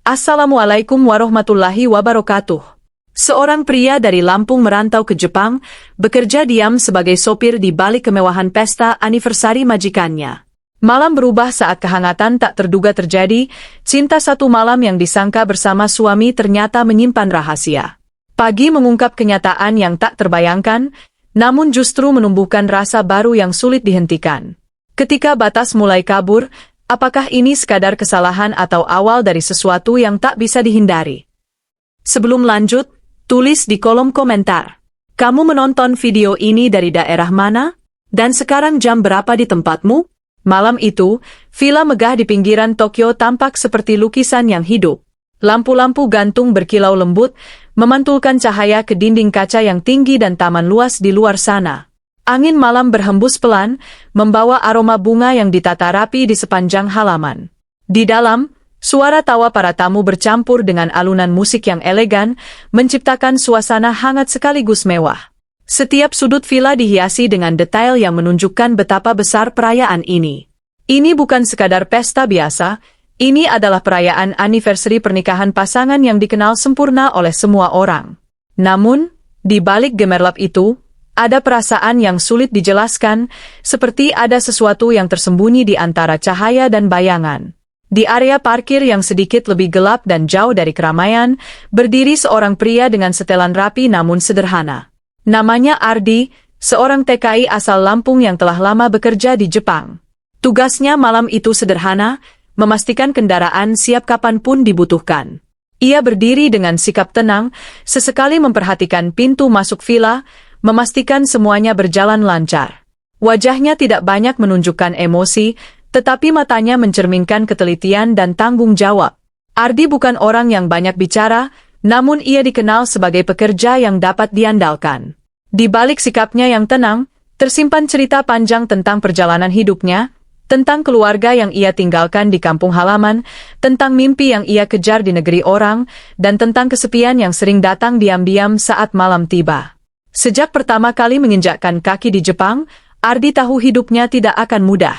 Assalamualaikum warahmatullahi wabarakatuh. Seorang pria dari Lampung merantau ke Jepang, bekerja diam sebagai sopir di balik kemewahan pesta anniversary majikannya. Malam berubah saat kehangatan tak terduga terjadi, cinta satu malam yang disangka bersama suami ternyata menyimpan rahasia. Pagi mengungkap kenyataan yang tak terbayangkan, namun justru menumbuhkan rasa baru yang sulit dihentikan. Ketika batas mulai kabur, apakah ini sekadar kesalahan atau awal dari sesuatu yang tak bisa dihindari? Sebelum lanjut, tulis di kolom komentar. Kamu menonton video ini dari daerah mana? Dan sekarang jam berapa di tempatmu? Malam itu, villa megah di pinggiran Tokyo tampak seperti lukisan yang hidup. Lampu-lampu gantung berkilau lembut, memantulkan cahaya ke dinding kaca yang tinggi dan taman luas di luar sana. Angin malam berhembus pelan, membawa aroma bunga yang ditata rapi di sepanjang halaman. Di dalam, suara tawa para tamu bercampur dengan alunan musik yang elegan, menciptakan suasana hangat sekaligus mewah. Setiap sudut villa dihiasi dengan detail yang menunjukkan betapa besar perayaan ini. Ini bukan sekadar pesta biasa, ini adalah perayaan anniversary pernikahan pasangan yang dikenal sempurna oleh semua orang. Namun, di balik gemerlap itu, ada perasaan yang sulit dijelaskan, seperti ada sesuatu yang tersembunyi di antara cahaya dan bayangan. Di area parkir yang sedikit lebih gelap dan jauh dari keramaian, berdiri seorang pria dengan setelan rapi namun sederhana. Namanya Ardi, seorang TKI asal Lampung yang telah lama bekerja di Jepang. Tugasnya malam itu sederhana, memastikan kendaraan siap kapanpun dibutuhkan. Ia berdiri dengan sikap tenang, sesekali memperhatikan pintu masuk villa, memastikan semuanya berjalan lancar. Wajahnya tidak banyak menunjukkan emosi, tetapi matanya mencerminkan ketelitian dan tanggung jawab. Ardi bukan orang yang banyak bicara, namun ia dikenal sebagai pekerja yang dapat diandalkan. Di balik sikapnya yang tenang, tersimpan cerita panjang tentang perjalanan hidupnya, tentang keluarga yang ia tinggalkan di kampung halaman, tentang mimpi yang ia kejar di negeri orang, dan tentang kesepian yang sering datang diam-diam saat malam tiba. Sejak pertama kali menginjakkan kaki di Jepang, Ardi tahu hidupnya tidak akan mudah.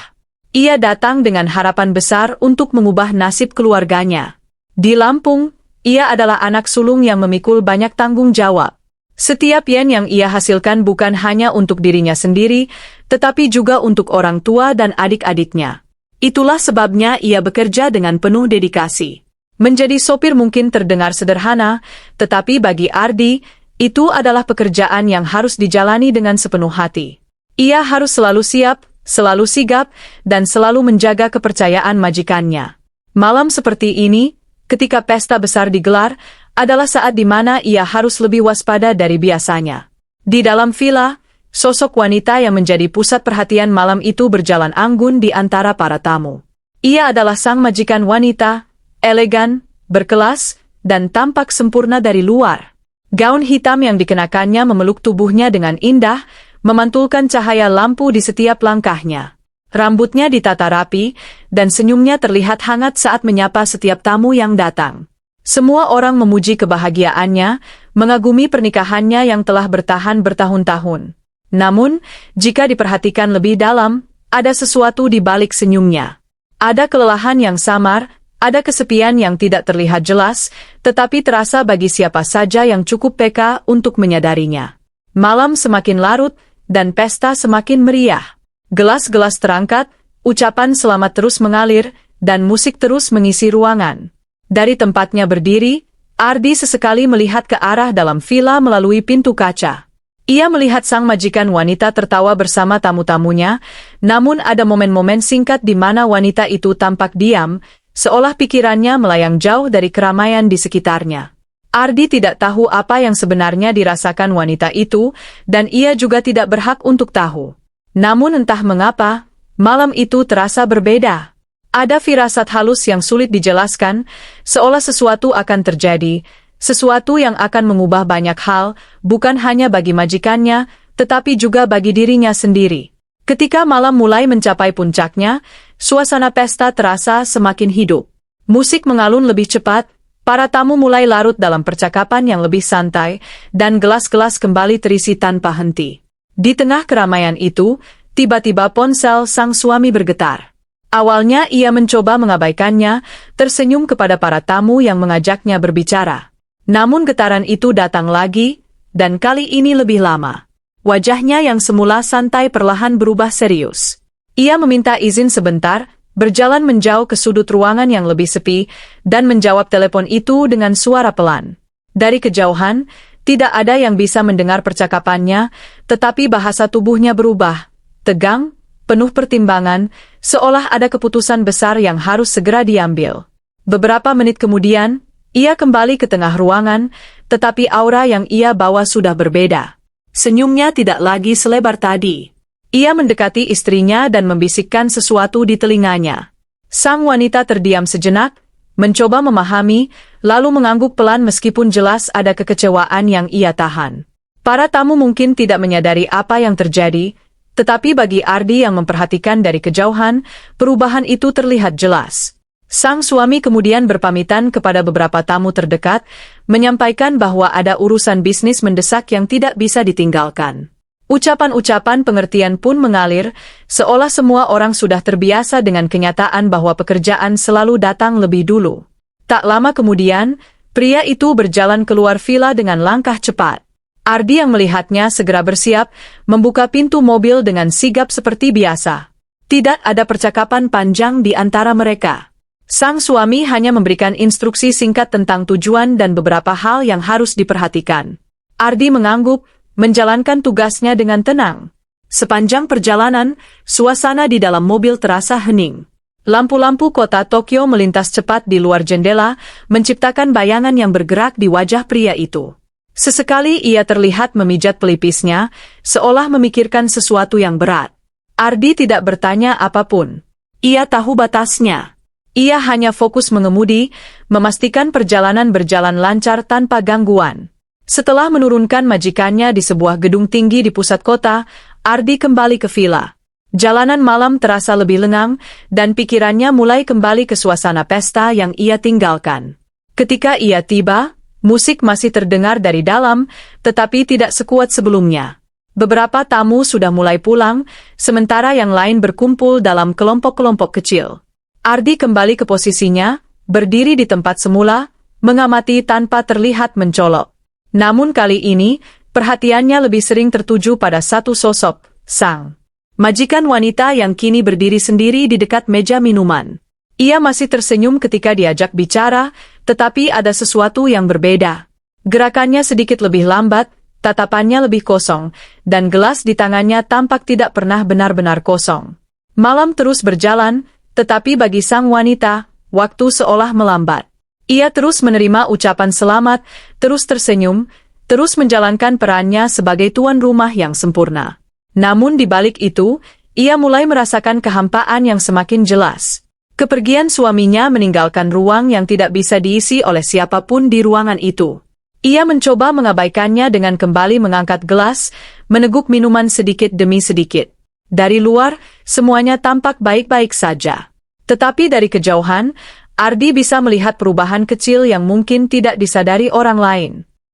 Ia datang dengan harapan besar untuk mengubah nasib keluarganya. Di Lampung, ia adalah anak sulung yang memikul banyak tanggung jawab. Setiap yen yang ia hasilkan bukan hanya untuk dirinya sendiri, tetapi juga untuk orang tua dan adik-adiknya. Itulah sebabnya ia bekerja dengan penuh dedikasi. Menjadi sopir mungkin terdengar sederhana, tetapi bagi Ardi, itu adalah pekerjaan yang harus dijalani dengan sepenuh hati. Ia harus selalu siap, selalu sigap, dan selalu menjaga kepercayaan majikannya. Malam seperti ini, ketika pesta besar digelar, adalah saat di mana ia harus lebih waspada dari biasanya. Di dalam villa, sosok wanita yang menjadi pusat perhatian malam itu berjalan anggun di antara para tamu. Ia adalah sang majikan wanita, elegan, berkelas, dan tampak sempurna dari luar. Gaun hitam yang dikenakannya memeluk tubuhnya dengan indah, memantulkan cahaya lampu di setiap langkahnya. Rambutnya ditata rapi, dan senyumnya terlihat hangat saat menyapa setiap tamu yang datang. Semua orang memuji kebahagiaannya, mengagumi pernikahannya yang telah bertahan bertahun-tahun. Namun, jika diperhatikan lebih dalam, ada sesuatu di balik senyumnya. Ada kelelahan yang samar, ada kesepian yang tidak terlihat jelas, tetapi terasa bagi siapa saja yang cukup peka untuk menyadarinya. Malam semakin larut, dan pesta semakin meriah. Gelas-gelas terangkat, ucapan selamat terus mengalir, dan musik terus mengisi ruangan. Dari tempatnya berdiri, Ardi sesekali melihat ke arah dalam villa melalui pintu kaca. Ia melihat sang majikan wanita tertawa bersama tamu-tamunya, namun ada momen-momen singkat di mana wanita itu tampak diam, seolah pikirannya melayang jauh dari keramaian di sekitarnya. Ardi tidak tahu apa yang sebenarnya dirasakan wanita itu, dan ia juga tidak berhak untuk tahu. Namun entah mengapa, malam itu terasa berbeda. Ada firasat halus yang sulit dijelaskan, seolah sesuatu akan terjadi, sesuatu yang akan mengubah banyak hal, bukan hanya bagi majikannya, tetapi juga bagi dirinya sendiri. Ketika malam mulai mencapai puncaknya, suasana pesta terasa semakin hidup. Musik mengalun lebih cepat, para tamu mulai larut dalam percakapan yang lebih santai, dan gelas-gelas kembali terisi tanpa henti. Di tengah keramaian itu, tiba-tiba ponsel sang suami bergetar. Awalnya ia mencoba mengabaikannya, tersenyum kepada para tamu yang mengajaknya berbicara. Namun getaran itu datang lagi, dan kali ini lebih lama. Wajahnya yang semula santai perlahan berubah serius. Ia meminta izin sebentar, berjalan menjauh ke sudut ruangan yang lebih sepi, dan menjawab telepon itu dengan suara pelan. Dari kejauhan, tidak ada yang bisa mendengar percakapannya, tetapi bahasa tubuhnya berubah, tegang, penuh pertimbangan, seolah ada keputusan besar yang harus segera diambil. Beberapa menit kemudian, ia kembali ke tengah ruangan, tetapi aura yang ia bawa sudah berbeda. Senyumnya tidak lagi selebar tadi. Ia mendekati istrinya dan membisikkan sesuatu di telinganya. Sang wanita terdiam sejenak, mencoba memahami, lalu mengangguk pelan meskipun jelas ada kekecewaan yang ia tahan. Para tamu mungkin tidak menyadari apa yang terjadi, tetapi bagi Ardi yang memperhatikan dari kejauhan, perubahan itu terlihat jelas. Sang suami kemudian berpamitan kepada beberapa tamu terdekat, menyampaikan bahwa ada urusan bisnis mendesak yang tidak bisa ditinggalkan. Ucapan-ucapan pengertian pun mengalir, seolah semua orang sudah terbiasa dengan kenyataan bahwa pekerjaan selalu datang lebih dulu. Tak lama kemudian, pria itu berjalan keluar villa dengan langkah cepat. Ardi yang melihatnya segera bersiap, membuka pintu mobil dengan sigap seperti biasa. Tidak ada percakapan panjang di antara mereka. Sang suami hanya memberikan instruksi singkat tentang tujuan dan beberapa hal yang harus diperhatikan. Ardi mengangguk, menjalankan tugasnya dengan tenang. Sepanjang perjalanan, suasana di dalam mobil terasa hening. Lampu-lampu kota Tokyo melintas cepat di luar jendela, menciptakan bayangan yang bergerak di wajah pria itu. Sesekali ia terlihat memijat pelipisnya, seolah memikirkan sesuatu yang berat. Ardi tidak bertanya apapun. Ia tahu batasnya. Ia hanya fokus mengemudi, memastikan perjalanan berjalan lancar tanpa gangguan. Setelah menurunkan majikannya di sebuah gedung tinggi di pusat kota, Ardi kembali ke villa. Jalanan malam terasa lebih lengang, dan pikirannya mulai kembali ke suasana pesta yang ia tinggalkan. Ketika ia tiba, musik masih terdengar dari dalam, tetapi tidak sekuat sebelumnya. Beberapa tamu sudah mulai pulang, sementara yang lain berkumpul dalam kelompok-kelompok kecil. Ardi kembali ke posisinya, berdiri di tempat semula, mengamati tanpa terlihat mencolok. Namun kali ini, perhatiannya lebih sering tertuju pada satu sosok, sang majikan wanita yang kini berdiri sendiri di dekat meja minuman. Ia masih tersenyum ketika diajak bicara, tetapi ada sesuatu yang berbeda. Gerakannya sedikit lebih lambat, tatapannya lebih kosong, dan gelas di tangannya tampak tidak pernah benar-benar kosong. Malam terus berjalan, tetapi bagi sang wanita, waktu seolah melambat. Ia terus menerima ucapan selamat, terus tersenyum, terus menjalankan perannya sebagai tuan rumah yang sempurna. Namun di balik itu, ia mulai merasakan kehampaan yang semakin jelas. Kepergian suaminya meninggalkan ruang yang tidak bisa diisi oleh siapapun di ruangan itu. Ia mencoba mengabaikannya dengan kembali mengangkat gelas, meneguk minuman sedikit demi sedikit. Dari luar, semuanya tampak baik-baik saja. Tetapi dari kejauhan, Ardi bisa melihat perubahan kecil yang mungkin tidak disadari orang lain.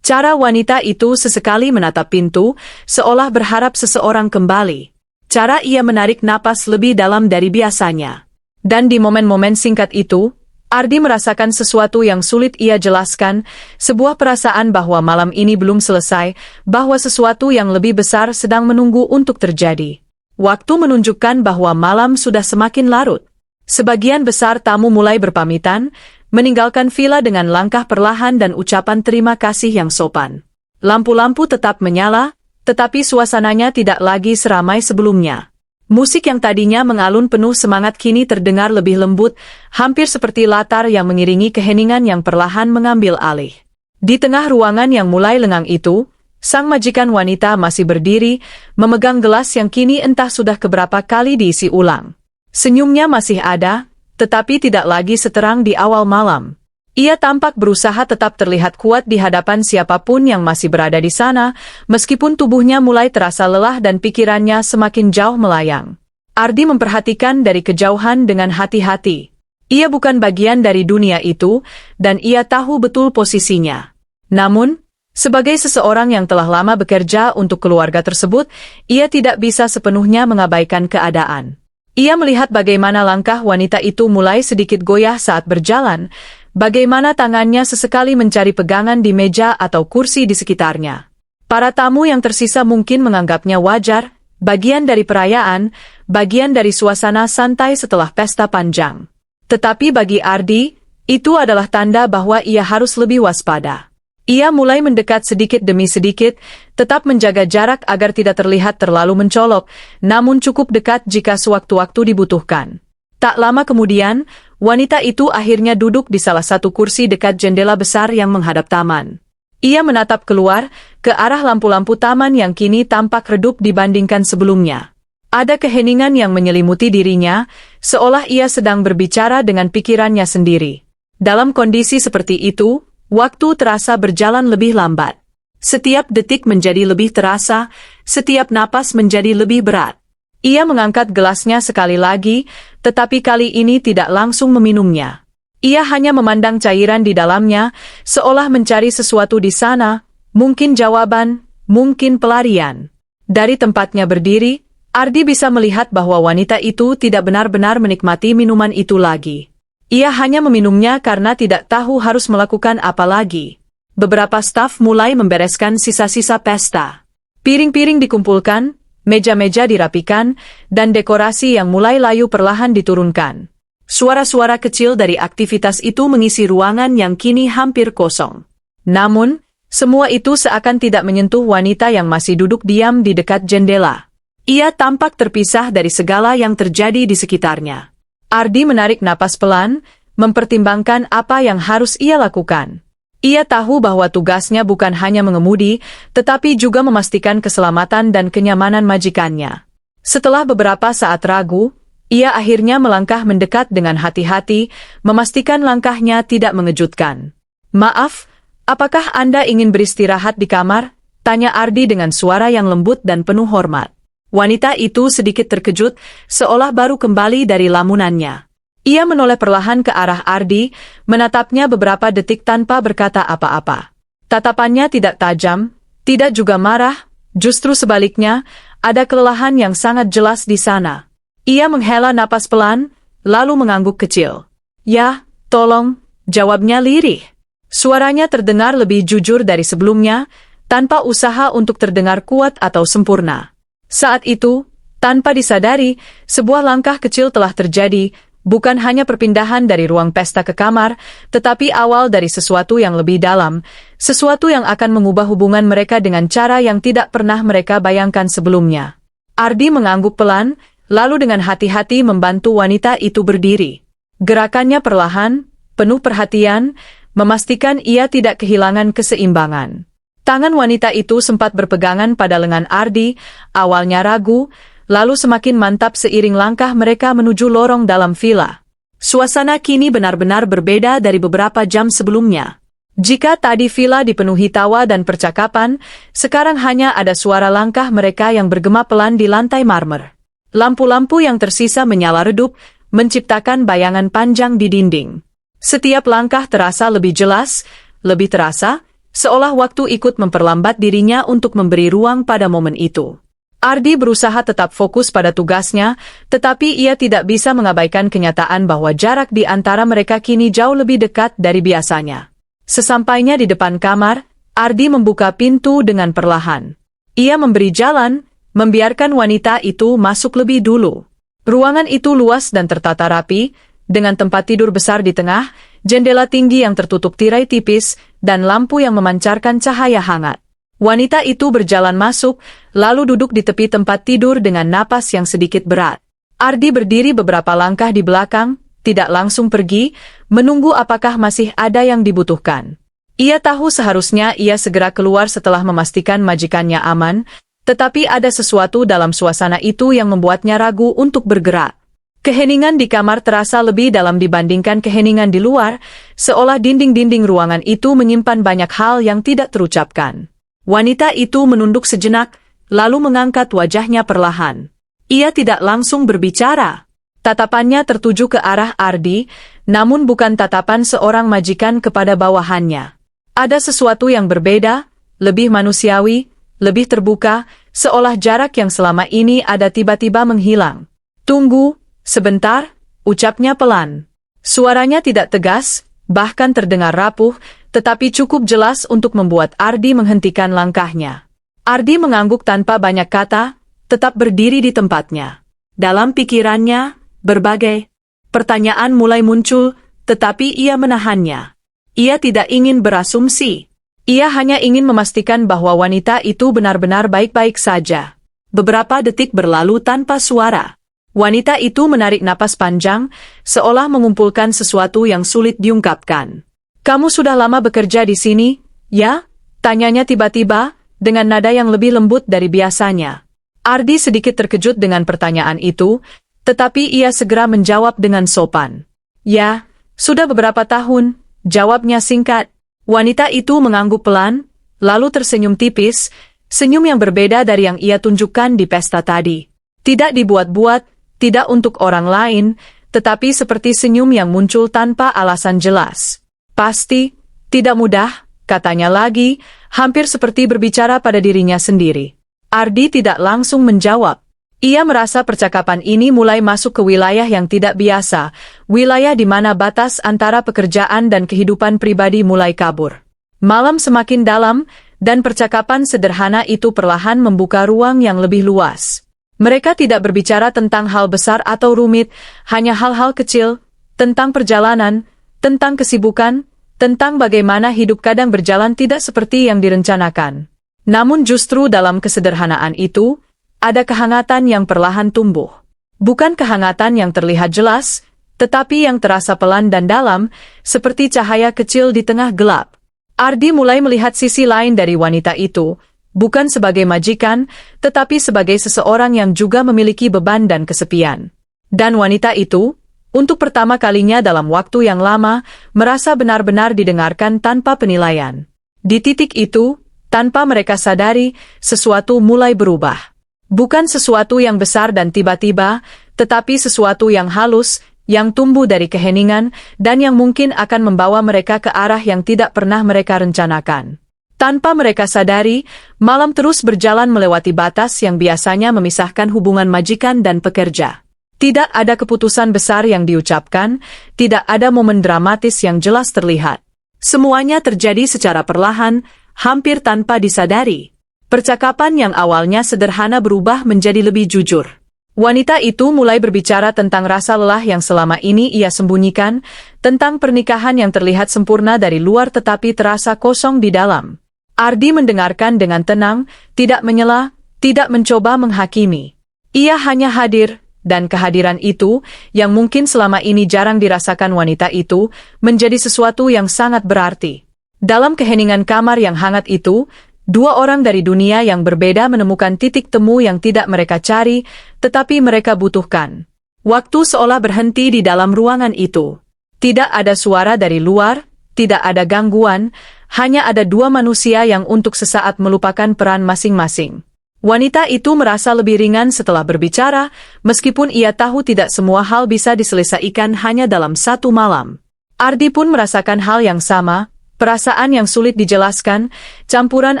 Cara wanita itu sesekali menatap pintu, seolah berharap seseorang kembali. Cara ia menarik napas lebih dalam dari biasanya. Dan di momen-momen singkat itu, Ardi merasakan sesuatu yang sulit ia jelaskan, sebuah perasaan bahwa malam ini belum selesai, bahwa sesuatu yang lebih besar sedang menunggu untuk terjadi. Waktu menunjukkan bahwa malam sudah semakin larut. Sebagian besar tamu mulai berpamitan, meninggalkan villa dengan langkah perlahan dan ucapan terima kasih yang sopan. Lampu-lampu tetap menyala, tetapi suasananya tidak lagi seramai sebelumnya. Musik yang tadinya mengalun penuh semangat kini terdengar lebih lembut, hampir seperti latar yang mengiringi keheningan yang perlahan mengambil alih. Di tengah ruangan yang mulai lengang itu, sang majikan wanita masih berdiri, memegang gelas yang kini entah sudah keberapa kali diisi ulang. Senyumnya masih ada, tetapi tidak lagi seterang di awal malam. Ia tampak berusaha tetap terlihat kuat di hadapan siapapun yang masih berada di sana, meskipun tubuhnya mulai terasa lelah dan pikirannya semakin jauh melayang. Ardi memperhatikan dari kejauhan dengan hati-hati. Ia bukan bagian dari dunia itu, dan ia tahu betul posisinya. Namun, sebagai seseorang yang telah lama bekerja untuk keluarga tersebut, ia tidak bisa sepenuhnya mengabaikan keadaan. Ia melihat bagaimana langkah wanita itu mulai sedikit goyah saat berjalan, bagaimana tangannya sesekali mencari pegangan di meja atau kursi di sekitarnya. Para tamu yang tersisa mungkin menganggapnya wajar, bagian dari perayaan, bagian dari suasana santai setelah pesta panjang. Tetapi bagi Ardi, itu adalah tanda bahwa ia harus lebih waspada. Ia mulai mendekat sedikit demi sedikit, tetap menjaga jarak agar tidak terlihat terlalu mencolok, namun cukup dekat jika sewaktu-waktu dibutuhkan. Tak lama kemudian, wanita itu akhirnya duduk di salah satu kursi dekat jendela besar yang menghadap taman. Ia menatap keluar, ke arah lampu-lampu taman yang kini tampak redup dibandingkan sebelumnya. Ada keheningan yang menyelimuti dirinya, seolah ia sedang berbicara dengan pikirannya sendiri. Dalam kondisi seperti itu, waktu terasa berjalan lebih lambat. Setiap detik menjadi lebih terasa, setiap napas menjadi lebih berat. Ia mengangkat gelasnya sekali lagi, tetapi kali ini tidak langsung meminumnya. Ia hanya memandang cairan di dalamnya, seolah mencari sesuatu di sana, mungkin jawaban, mungkin pelarian. Dari tempatnya berdiri, Ardi bisa melihat bahwa wanita itu tidak benar-benar menikmati minuman itu lagi. Ia hanya meminumnya karena tidak tahu harus melakukan apa lagi. Beberapa staf mulai membereskan sisa-sisa pesta. Piring-piring dikumpulkan, meja-meja dirapikan, dan dekorasi yang mulai layu perlahan diturunkan. Suara-suara kecil dari aktivitas itu mengisi ruangan yang kini hampir kosong. Namun, semua itu seakan tidak menyentuh wanita yang masih duduk diam di dekat jendela. Ia tampak terpisah dari segala yang terjadi di sekitarnya. Ardi menarik napas pelan, mempertimbangkan apa yang harus ia lakukan. Ia tahu bahwa tugasnya bukan hanya mengemudi, tetapi juga memastikan keselamatan dan kenyamanan majikannya. Setelah beberapa saat ragu, ia akhirnya melangkah mendekat dengan hati-hati, memastikan langkahnya tidak mengejutkan. "Maaf, apakah Anda ingin beristirahat di kamar?" tanya Ardi dengan suara yang lembut dan penuh hormat. Wanita itu sedikit terkejut, seolah baru kembali dari lamunannya. Ia menoleh perlahan ke arah Ardi, menatapnya beberapa detik tanpa berkata apa-apa. Tatapannya tidak tajam, tidak juga marah, justru sebaliknya, ada kelelahan yang sangat jelas di sana. Ia menghela napas pelan, lalu mengangguk kecil. "Ya, tolong," jawabnya lirih. Suaranya terdengar lebih jujur dari sebelumnya, tanpa usaha untuk terdengar kuat atau sempurna. Saat itu, tanpa disadari, sebuah langkah kecil telah terjadi, bukan hanya perpindahan dari ruang pesta ke kamar, tetapi awal dari sesuatu yang lebih dalam, sesuatu yang akan mengubah hubungan mereka dengan cara yang tidak pernah mereka bayangkan sebelumnya. Ardi mengangguk pelan, lalu dengan hati-hati membantu wanita itu berdiri. Gerakannya perlahan, penuh perhatian, memastikan ia tidak kehilangan keseimbangan. Tangan wanita itu sempat berpegangan pada lengan Ardi, awalnya ragu, lalu semakin mantap seiring langkah mereka menuju lorong dalam villa. Suasana kini benar-benar berbeda dari beberapa jam sebelumnya. Jika tadi villa dipenuhi tawa dan percakapan, sekarang hanya ada suara langkah mereka yang bergema pelan di lantai marmer. Lampu-lampu yang tersisa menyala redup, menciptakan bayangan panjang di dinding. Setiap langkah terasa lebih jelas, lebih terasa, seolah waktu ikut memperlambat dirinya untuk memberi ruang pada momen itu. Ardi berusaha tetap fokus pada tugasnya, tetapi ia tidak bisa mengabaikan kenyataan bahwa jarak di antara mereka kini jauh lebih dekat dari biasanya. Sesampainya di depan kamar, Ardi membuka pintu dengan perlahan. Ia memberi jalan, membiarkan wanita itu masuk lebih dulu. Ruangan itu luas dan tertata rapi, dengan tempat tidur besar di tengah, jendela tinggi yang tertutup tirai tipis, dan lampu yang memancarkan cahaya hangat. Wanita itu berjalan masuk, lalu duduk di tepi tempat tidur dengan napas yang sedikit berat. Ardi berdiri beberapa langkah di belakang, tidak langsung pergi, menunggu apakah masih ada yang dibutuhkan. Ia tahu seharusnya ia segera keluar setelah memastikan majikannya aman, tetapi ada sesuatu dalam suasana itu yang membuatnya ragu untuk bergerak. Keheningan di kamar terasa lebih dalam dibandingkan keheningan di luar, seolah dinding-dinding ruangan itu menyimpan banyak hal yang tidak terucapkan. Wanita itu menunduk sejenak, lalu mengangkat wajahnya perlahan. Ia tidak langsung berbicara. Tatapannya tertuju ke arah Ardi, namun bukan tatapan seorang majikan kepada bawahannya. Ada sesuatu yang berbeda, lebih manusiawi, lebih terbuka, seolah jarak yang selama ini ada tiba-tiba menghilang. "Tunggu," Sebentar, ucapnya pelan. Suaranya tidak tegas, bahkan terdengar rapuh, tetapi cukup jelas untuk membuat Ardi menghentikan langkahnya. Ardi mengangguk tanpa banyak kata, tetap berdiri di tempatnya. Dalam pikirannya, berbagai pertanyaan mulai muncul, tetapi ia menahannya. Ia tidak ingin berasumsi. Ia hanya ingin memastikan bahwa wanita itu benar-benar baik-baik saja. Beberapa detik berlalu tanpa suara. Wanita itu menarik napas panjang, seolah mengumpulkan sesuatu yang sulit diungkapkan. "Kamu sudah lama bekerja di sini, ya?" tanyanya tiba-tiba, dengan nada yang lebih lembut dari biasanya. Ardi sedikit terkejut dengan pertanyaan itu, tetapi ia segera menjawab dengan sopan. "Ya, sudah beberapa tahun," jawabnya singkat. Wanita itu mengangguk pelan, lalu tersenyum tipis, senyum yang berbeda dari yang ia tunjukkan di pesta tadi. Tidak dibuat-buat, tidak untuk orang lain, tetapi seperti senyum yang muncul tanpa alasan jelas. "Pasti, tidak mudah," katanya lagi, hampir seperti berbicara pada dirinya sendiri. Ardi tidak langsung menjawab. Ia merasa percakapan ini mulai masuk ke wilayah yang tidak biasa, wilayah di mana batas antara pekerjaan dan kehidupan pribadi mulai kabur. Malam semakin dalam, dan percakapan sederhana itu perlahan membuka ruang yang lebih luas. Mereka tidak berbicara tentang hal besar atau rumit, hanya hal-hal kecil, tentang perjalanan, tentang kesibukan, tentang bagaimana hidup kadang berjalan tidak seperti yang direncanakan. Namun justru dalam kesederhanaan itu, ada kehangatan yang perlahan tumbuh. Bukan kehangatan yang terlihat jelas, tetapi yang terasa pelan dan dalam, seperti cahaya kecil di tengah gelap. Ardi mulai melihat sisi lain dari wanita itu, bukan sebagai majikan, tetapi sebagai seseorang yang juga memiliki beban dan kesepian. Dan wanita itu, untuk pertama kalinya dalam waktu yang lama, merasa benar-benar didengarkan tanpa penilaian. Di titik itu, tanpa mereka sadari, sesuatu mulai berubah. Bukan sesuatu yang besar dan tiba-tiba, tetapi sesuatu yang halus, yang tumbuh dari keheningan, dan yang mungkin akan membawa mereka ke arah yang tidak pernah mereka rencanakan. Tanpa mereka sadari, malam terus berjalan melewati batas yang biasanya memisahkan hubungan majikan dan pekerja. Tidak ada keputusan besar yang diucapkan, tidak ada momen dramatis yang jelas terlihat. Semuanya terjadi secara perlahan, hampir tanpa disadari. Percakapan yang awalnya sederhana berubah menjadi lebih jujur. Wanita itu mulai berbicara tentang rasa lelah yang selama ini ia sembunyikan, tentang pernikahan yang terlihat sempurna dari luar tetapi terasa kosong di dalam. Ardi mendengarkan dengan tenang, tidak menyela, tidak mencoba menghakimi. Ia hanya hadir, dan kehadiran itu, yang mungkin selama ini jarang dirasakan wanita itu, menjadi sesuatu yang sangat berarti. Dalam keheningan kamar yang hangat itu, dua orang dari dunia yang berbeda menemukan titik temu yang tidak mereka cari, tetapi mereka butuhkan. Waktu seolah berhenti di dalam ruangan itu. Tidak ada suara dari luar, tidak ada gangguan, hanya ada dua manusia yang untuk sesaat melupakan peran masing-masing. Wanita itu merasa lebih ringan setelah berbicara, meskipun ia tahu tidak semua hal bisa diselesaikan hanya dalam satu malam. Ardi pun merasakan hal yang sama, perasaan yang sulit dijelaskan, campuran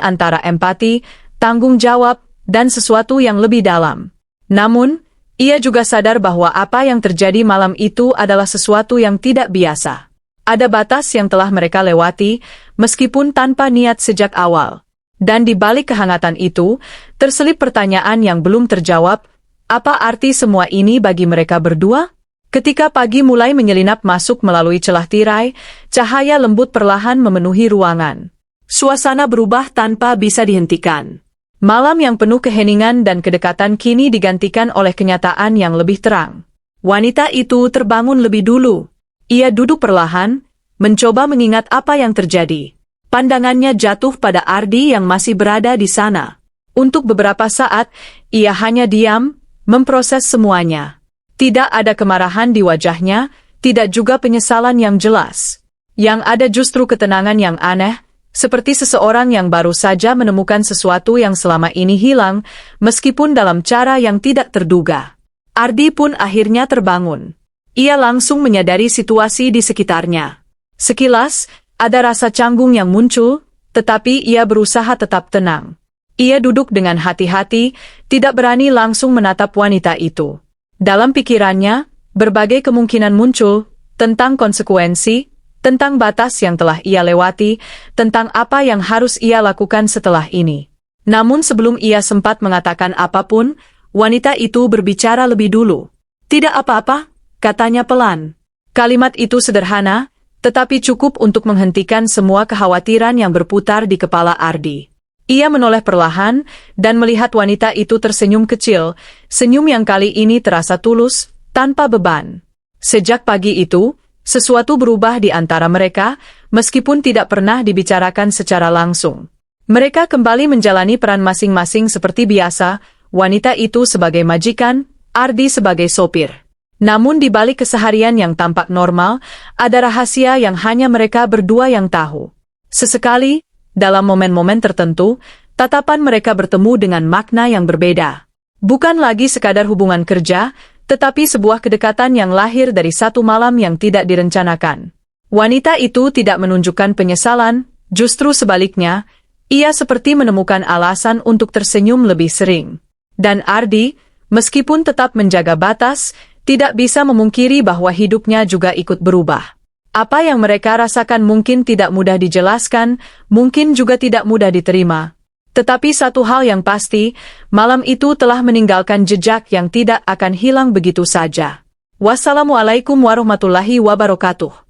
antara empati, tanggung jawab, dan sesuatu yang lebih dalam. Namun, ia juga sadar bahwa apa yang terjadi malam itu adalah sesuatu yang tidak biasa. Ada batas yang telah mereka lewati, meskipun tanpa niat sejak awal. Dan di balik kehangatan itu, terselip pertanyaan yang belum terjawab, apa arti semua ini bagi mereka berdua? Ketika pagi mulai menyelinap masuk melalui celah tirai, cahaya lembut perlahan memenuhi ruangan. Suasana berubah tanpa bisa dihentikan. Malam yang penuh keheningan dan kedekatan kini digantikan oleh kenyataan yang lebih terang. Wanita itu terbangun lebih dulu. Ia duduk perlahan, mencoba mengingat apa yang terjadi. Pandangannya jatuh pada Ardi yang masih berada di sana. Untuk beberapa saat, ia hanya diam, memproses semuanya. Tidak ada kemarahan di wajahnya, tidak juga penyesalan yang jelas. Yang ada justru ketenangan yang aneh, seperti seseorang yang baru saja menemukan sesuatu yang selama ini hilang, meskipun dalam cara yang tidak terduga. Ardi pun akhirnya terbangun. Ia langsung menyadari situasi di sekitarnya. Sekilas, ada rasa canggung yang muncul, tetapi ia berusaha tetap tenang. Ia duduk dengan hati-hati, tidak berani langsung menatap wanita itu. Dalam pikirannya, Berbagai kemungkinan muncul, tentang konsekuensi, tentang batas yang telah ia lewati, tentang apa yang harus ia lakukan setelah ini. Namun sebelum ia sempat mengatakan apapun, wanita itu berbicara lebih dulu. "Tidak apa-apa," katanya pelan. Kalimat itu sederhana, tetapi cukup untuk menghentikan semua kekhawatiran yang berputar di kepala Ardi. Ia menoleh perlahan, dan melihat wanita itu tersenyum kecil, senyum yang kali ini terasa tulus, tanpa beban. Sejak pagi itu, sesuatu berubah di antara mereka, meskipun tidak pernah dibicarakan secara langsung. Mereka kembali menjalani peran masing-masing seperti biasa, wanita itu sebagai majikan, Ardi sebagai sopir. Namun di balik keseharian yang tampak normal, ada rahasia yang hanya mereka berdua yang tahu. Sesekali, dalam momen-momen tertentu, tatapan mereka bertemu dengan makna yang berbeda. Bukan lagi sekadar hubungan kerja, tetapi sebuah kedekatan yang lahir dari satu malam yang tidak direncanakan. Wanita itu tidak menunjukkan penyesalan, justru sebaliknya, ia seperti menemukan alasan untuk tersenyum lebih sering. Dan Ardi, meskipun tetap menjaga batas, tidak bisa memungkiri bahwa hidupnya juga ikut berubah. Apa yang mereka rasakan mungkin tidak mudah dijelaskan, mungkin juga tidak mudah diterima. Tetapi satu hal yang pasti, malam itu telah meninggalkan jejak yang tidak akan hilang begitu saja. Wassalamualaikum warahmatullahi wabarakatuh.